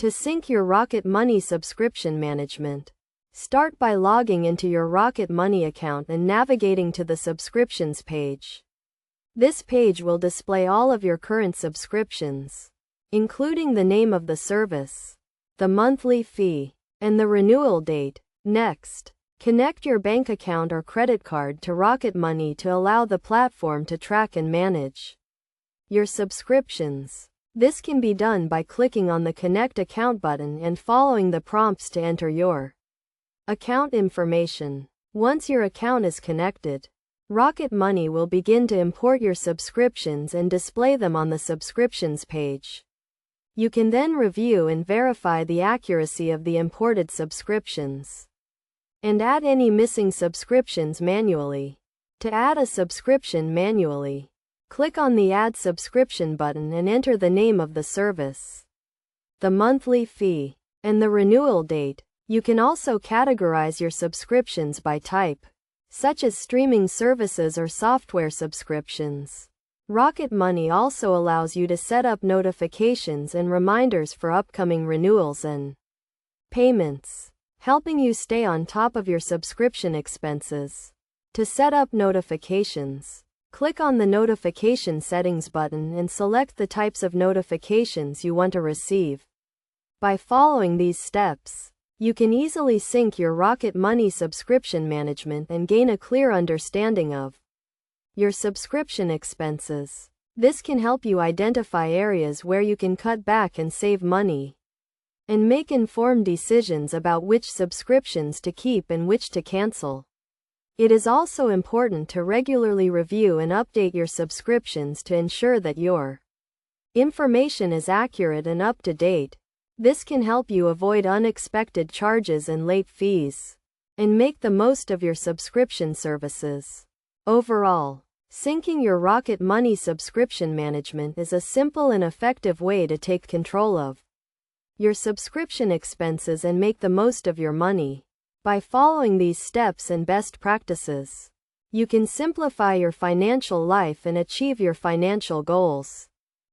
To sync your Rocket Money subscription management, start by logging into your Rocket Money account and navigating to the subscriptions page. This page will display all of your current subscriptions, including the name of the service, the monthly fee, and the renewal date. Next, connect your bank account or credit card to Rocket Money to allow the platform to track and manage your subscriptions. This can be done by clicking on the Connect Account button and following the prompts to enter your account information. Once your account is connected, Rocket Money will begin to import your subscriptions and display them on the subscriptions page. You can then review and verify the accuracy of the imported subscriptions and add any missing subscriptions manually. To add a subscription manually, click on the Add Subscription button and enter the name of the service, the monthly fee, and the renewal date. You can also categorize your subscriptions by type, such as streaming services or software subscriptions. Rocket Money also allows you to set up notifications and reminders for upcoming renewals and payments, helping you stay on top of your subscription expenses. To set up notifications, click on the Notification Settings button and select the types of notifications you want to receive. By following these steps, you can easily sync your Rocket Money subscription management and gain a clear understanding of your subscription expenses. This can help you identify areas where you can cut back and save money, and make informed decisions about which subscriptions to keep and which to cancel. It is also important to regularly review and update your subscriptions to ensure that your information is accurate and up to date. This can help you avoid unexpected charges and late fees, and make the most of your subscription services. Overall, syncing your Rocket Money subscription management is a simple and effective way to take control of your subscription expenses and make the most of your money. By following these steps and best practices, you can simplify your financial life and achieve your financial goals.